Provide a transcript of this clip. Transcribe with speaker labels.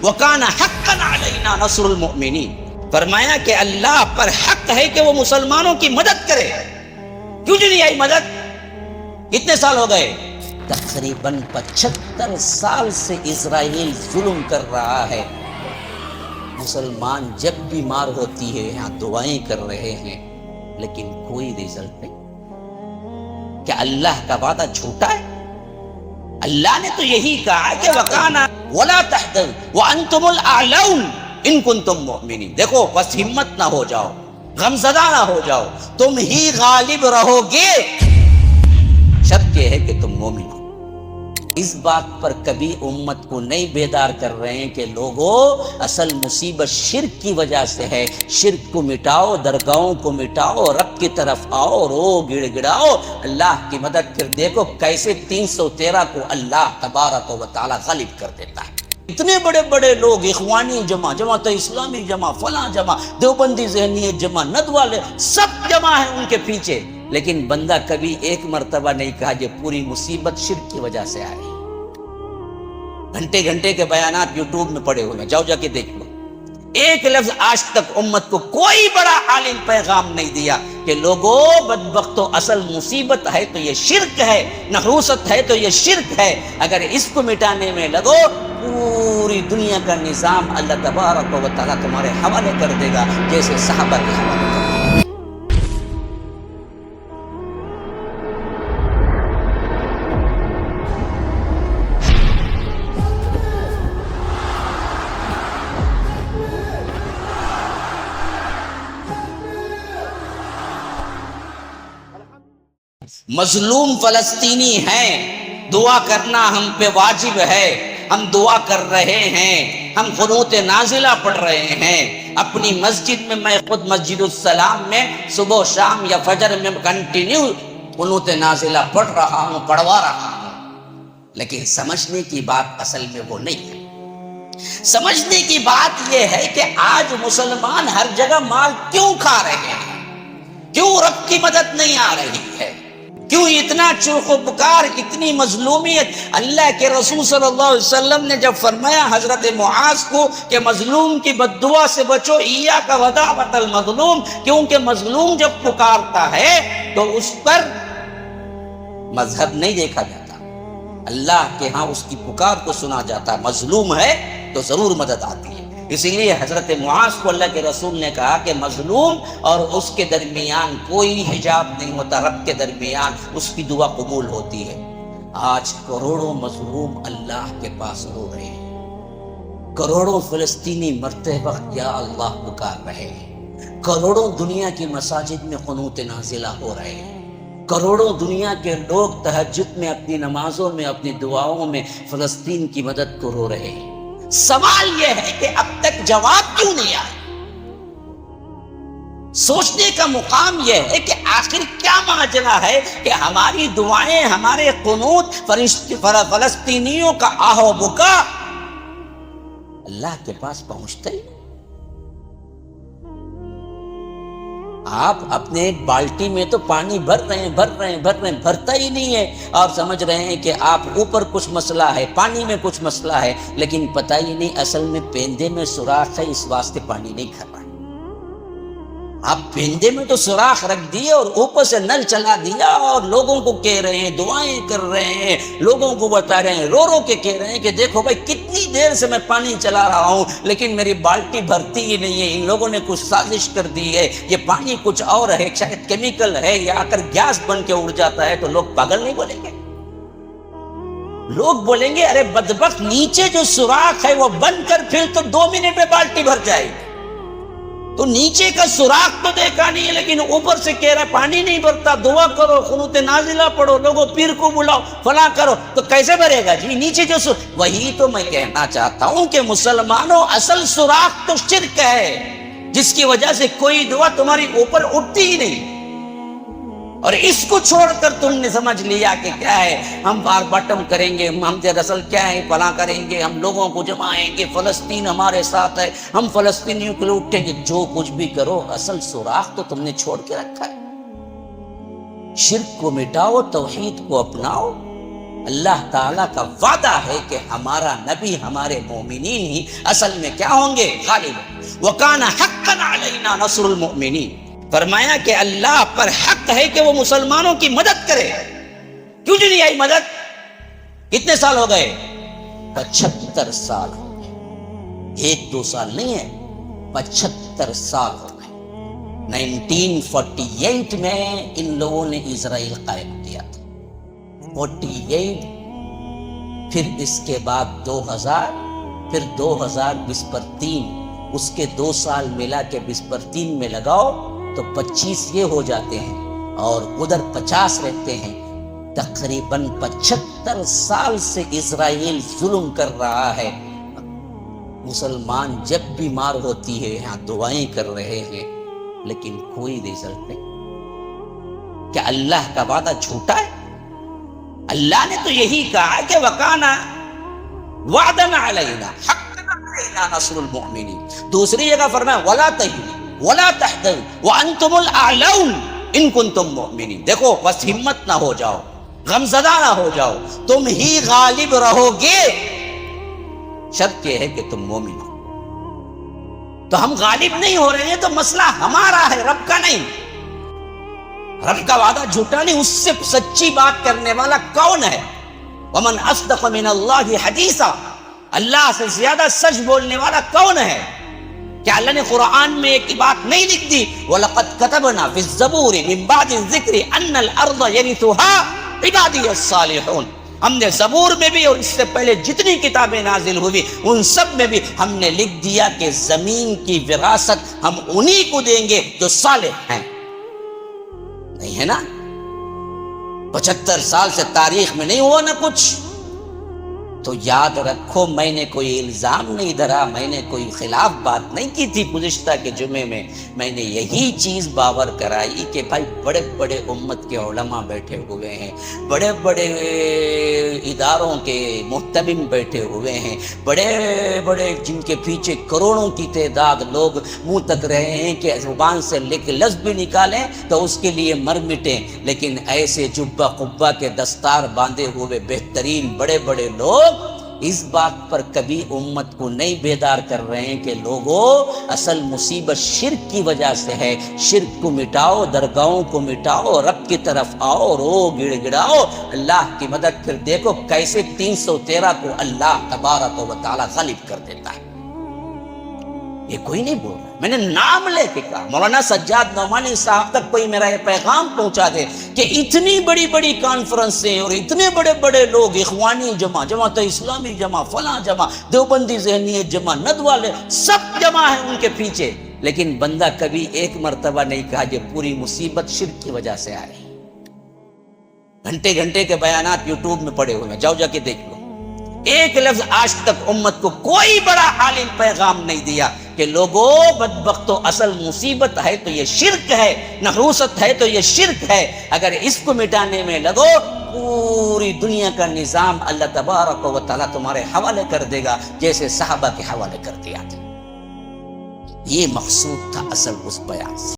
Speaker 1: وَكَانَ حَقًّا عَلَيْنَا نَصْرُ الْمُؤْمِنِينَ، فرمایا کہ اللہ پر حق ہے کہ وہ مسلمانوں کی مدد کرے. کیوں جو نہیں آئی مدد؟ کتنے سال ہو گئے؟ تقریباً 75 سال سے اسرائیل ظلم کر رہا ہے. مسلمان جب بیمار ہوتی ہے یہاں دعائیں کر رہے ہیں لیکن کوئی رزلٹ نہیں. کیا اللہ کا وعدہ جھوٹا ہے؟ اللہ نے تو یہی کہا کہ وَقَانَ وَلَا تَحْزَنُوا وَأَنْتُمُ الْأَعْلَوْنَ إِن كُنتُم مُؤْمِنِينَ. دیکھو بس ہمت نہ ہو جاؤ، غمزدہ نہ ہو جاؤ، تم ہی غالب رہو گے، شرط یہ ہے کہ تم مومن ہو. اس بات پر کبھی امت کو نہیں بیدار کر رہے ہیں کہ لوگوں اصل مصیبت شرک کی وجہ سے ہے. شرک کو مٹاؤ، درگاہوں کو مٹاؤ، رب کی طرف آؤ، رو گڑ گڑاؤ اللہ کی مدد. پھر دیکھو کیسے 313 کو اللہ تبارک و تعالی غالب کر دیتا ہے. اتنے بڑے بڑے لوگ، اخوانی جمع، جماعت اسلامی جمع، فلاں جمع، دیوبندی ذہنیت جمع، ندوالے سب جمع ہیں ان کے پیچھے، لیکن بندہ کبھی ایک مرتبہ نہیں کہا یہ پوری مصیبت شرک کی وجہ سے آئی. گھنٹے گھنٹے کے بیانات یوٹیوب میں پڑے ہوئے ہیں، جاؤ جا کے دیکھ لو. ایک لفظ آج تک امت کو کوئی بڑا عالم پیغام نہیں دیا کہ لوگوں بدبختو اصل مصیبت ہے تو یہ شرک ہے، نحوست ہے تو یہ شرک ہے. اگر اس کو مٹانے میں لگو پوری دنیا کا نظام اللہ تبارک و تعالیٰ تمہارے حوالے کر دے گا جیسے صحابہ کے حوالے کر دیا. مظلوم فلسطینی ہیں، دعا کرنا ہم پہ واجب ہے. ہم دعا کر رہے ہیں، ہم قنوت نازلہ پڑھ رہے ہیں. اپنی مسجد میں خود مسجد السلام میں صبح و شام یا فجر میں کنٹینیو قنوت نازلہ پڑھ رہا ہوں، پڑھوا رہا ہوں. لیکن سمجھنے کی بات اصل میں وہ نہیں ہے. سمجھنے کی بات یہ ہے کہ آج مسلمان ہر جگہ مال کیوں کھا رہے ہیں؟ کیوں رب کی مدد نہیں آ رہی ہے؟ کیوں اتنا چرخ و پکار، اتنی مظلومیت؟ اللہ کے رسول صلی اللہ علیہ وسلم نے جب فرمایا حضرت معاذ کو کہ مظلوم کی بد دعا سے بچو، ایاک ودعوۃ المظلوم، کیونکہ مظلوم جب پکارتا ہے تو اس پر مذہب نہیں دیکھا جاتا، اللہ کے ہاں اس کی پکار کو سنا جاتا. مظلوم ہے تو ضرور مدد آتی ہے. اسی لیے حضرت معاذ کو اللہ کے رسول نے کہا کہ مظلوم اور اس کے درمیان کوئی حجاب نہیں ہوتا، رب کے درمیان اس کی دعا قبول ہوتی ہے. آج کروڑوں مظلوم اللہ کے پاس رو رہے ہیں، کروڑوں فلسطینی مرتے وقت یا اللہ پکار رہے ہیں، کروڑوں دنیا کی مساجد میں قنوت نازلہ ہو رہے ہیں، کروڑوں دنیا کے لوگ تہجد میں اپنی نمازوں میں اپنی دعاؤں میں فلسطین کی مدد کو رو رہے ہیں. سوال یہ ہے کہ اب تک جواب کیوں نہیں آیا؟ سوچنے کا مقام یہ ہے کہ آخر کیا ماجرا ہے کہ ہماری دعائیں، ہمارے قنوت فلسطینیوں کا آہو بکا اللہ کے پاس پہنچتا ہی. آپ اپنے ایک بالٹی میں تو پانی بھر رہے ہیں، بھرتا ہی نہیں ہے، اور سمجھ رہے ہیں کہ آپ اوپر کچھ مسئلہ ہے، پانی میں کچھ مسئلہ ہے، لیکن پتہ ہی نہیں اصل میں پیندے میں سوراخ ہے، اس واسطے پانی نہیں کھر رہا. آپ پیندے میں تو سوراخ رکھ دیے اور اوپر سے نل چلا دیا اور لوگوں کو کہہ رہے ہیں، دعائیں کر رہے ہیں، لوگوں کو بتا رہے ہیں، رو رو کے کہہ رہے ہیں کہ دیکھو بھائی کتنی دیر سے میں پانی چلا رہا ہوں لیکن میری بالٹی بھرتی ہی نہیں ہے. ان لوگوں نے کچھ سازش کر دی ہے، یہ پانی کچھ اور ہے، شاید کیمیکل ہے یا اگر گیس بن کے اڑ جاتا ہے. تو لوگ پاگل نہیں بولیں گے؟ لوگ بولیں گے ارے بدبخت، نیچے جو سوراخ ہے وہ بند کر، پھر تو 2 منٹ میں بالٹی بھر جائے گی. تو نیچے کا سوراخ تو دیکھا نہیں ہے لیکن اوپر سے کہہ رہا ہے پانی نہیں بھرتا. دعا کرو، قنوت نازلہ پڑھو، لوگوں پیر کو بلاؤ، فلاں کرو، تو کیسے بھرے گا جی نیچے جو وہی تو میں کہنا چاہتا ہوں کہ مسلمانوں اصل سوراخ تو شرک ہے جس کی وجہ سے کوئی دعا تمہاری اوپر اٹھتی ہی نہیں. اور اس کو چھوڑ کر تم نے سمجھ لیا کہ کیا ہے، ہم بار باٹم کریں گے، ہم دراصل کیا ہے فلاں کریں گے، ہم لوگوں کو جمائیں گے، فلسطین ہمارے ساتھ ہے، ہم فلسطینیوں کے لیے اٹھیں گے. جو کچھ بھی کرو اصل سوراخ تو تم نے چھوڑ کے رکھا ہے. شرک کو مٹاؤ، توحید کو اپناؤ. اللہ تعالیٰ کا وعدہ ہے کہ ہمارا نبی ہمارے مومنین ہی اصل میں کیا ہوں گے؟ غالب. وَكَانَ حَقًّا عَلَيْنَا نَصْرُ الْمُؤْمِنِينَ. فرمایا کہ اللہ پر حق ہے کہ وہ مسلمانوں کی مدد کرے. کیوں جو نہیں آئی مدد؟ کتنے سال ہو گئے؟ 75 سال ہو گئے. 1-2 سال نہیں ہے، 75 سال ہو گئے. 1948 میں ان لوگوں نے اسرائیل قائم کیا تھا. 48، پھر اس کے بعد 2000، پھر 2020 پر 3، اس کے 2 سال ملا کے 20 پر 3 میں لگاؤ تو 25 یہ ہو جاتے ہیں، اور ادھر 50 رہتے ہیں. تقریباً 75 سال سے اسرائیل ظلم کر رہا ہے. مسلمان جب بیمار ہوتی ہے یہاں دعائیں کر رہے ہیں، لیکن کوئی رزلٹ نہیں. کیا اللہ کا وعدہ جھوٹا ہے؟ اللہ نے تو یہی کہا کہ وَكَانَ وَعْدًا عَلَيْنَا حَقًّا عَلَيْنَا نَصْرُ الْمُؤْمِنِينَ. دوسری جگہ فرمایا وَلَا تَهِنُوا وَلَا تَحْزَنُوا وَأَنْتُمُ الْأَعْلَوْنَ إِن كُنتُم مُؤْمِنِينَ. دیکھو بس ہمت نہ ہو جاؤ، غمزدہ نہ ہو جاؤ، تم ہی غالب رہو گے، شرط یہ ہے کہ تم مومن ہو. تو ہم غالب نہیں ہو رہے ہیں تو مسئلہ ہمارا ہے، رب کا نہیں. رب کا وعدہ جھوٹا نہیں، اس سے سچی بات کرنے والا کون ہے؟ ومن اصدق من اللہ حدیثا. اللہ سے زیادہ سچ بولنے والا کون ہے؟ کیا اللہ نے قرآن میں ایک بات نہیں لکھ دی؟ وَلَقَدْ كَتَبْنَا فِي الزَّبُورِ مِن بَعْدِ الذِّكْرِ أَنَّ الْأَرْضَ يَرِثُهَا عِبَادِيَ الصَّالِحُونَ. ہم نے زبور میں بھی اور اس سے پہلے جتنی کتابیں نازل ہوئی ان سب میں بھی ہم نے لکھ دیا کہ زمین کی وراثت ہم انہی کو دیں گے جو صالح ہیں. نہیں ہے نا؟ 75 سال سے تاریخ میں نہیں ہوا نا کچھ. تو یاد رکھو میں نے کوئی الزام نہیں دھرا، میں نے کوئی خلاف بات نہیں کی تھی. گزشتہ کے جمعے میں نے یہی چیز باور کرائی کہ بھائی بڑے بڑے امت کے علماء بیٹھے ہوئے ہیں، بڑے بڑے اداروں کے محتمم بیٹھے ہوئے ہیں، بڑے بڑے جن کے پیچھے کروڑوں کی تعداد لوگ منہ تک رہے ہیں کہ زبان سے لفظ بھی نکالیں تو اس کے لیے مر مٹیں. لیکن ایسے جبہ قبہ کے دستار باندھے ہوئے بہترین بڑے بڑے لوگ اس بات پر کبھی امت کو نہیں بیدار کر رہے ہیں کہ لوگوں اصل مصیبت شرک کی وجہ سے ہے. شرک کو مٹاؤ، درگاہوں کو مٹاؤ، رب کی طرف آؤ، رو گڑ گڑاؤ، اللہ کی مدد. پھر دیکھو کیسے 313 کو اللہ تبارک و تعالی غالب کر دیتا ہے. یہ کوئی نہیں بول رہا، میں نے نام لے کے کہا. مولانا سجاد نعمانی صاحب تک کوئی میرا یہ پیغام پہنچا دے کہ اتنی بڑی بڑی کانفرنسیں اور اتنے بڑے بڑے لوگ، اخوانی جمع، جماعت اسلامی جمع، فلاں جمع، دیوبندی ذہنیت جمع، ند والے سب جمع ہیں ان کے پیچھے، لیکن بندہ کبھی ایک مرتبہ نہیں کہا یہ پوری مصیبت شرک کی وجہ سے آئی. گھنٹے گھنٹے کے بیانات یوٹیوب میں پڑے ہوئے ہیں، جاؤ جا کے دیکھ لو. ایک لفظ آج تک امت کو کوئی بڑا عالم پیغام نہیں دیا کہ لوگوں بدبختو اصل مصیبت ہے تو یہ شرک ہے، نحوست ہے تو یہ شرک ہے. اگر اس کو مٹانے میں لگو پوری دنیا کا نظام اللہ تبارک و تعالیٰ تمہارے حوالے کر دے گا جیسے صحابہ کے حوالے کر دیا تھا. یہ مقصود تھا اصل اس بیان سے.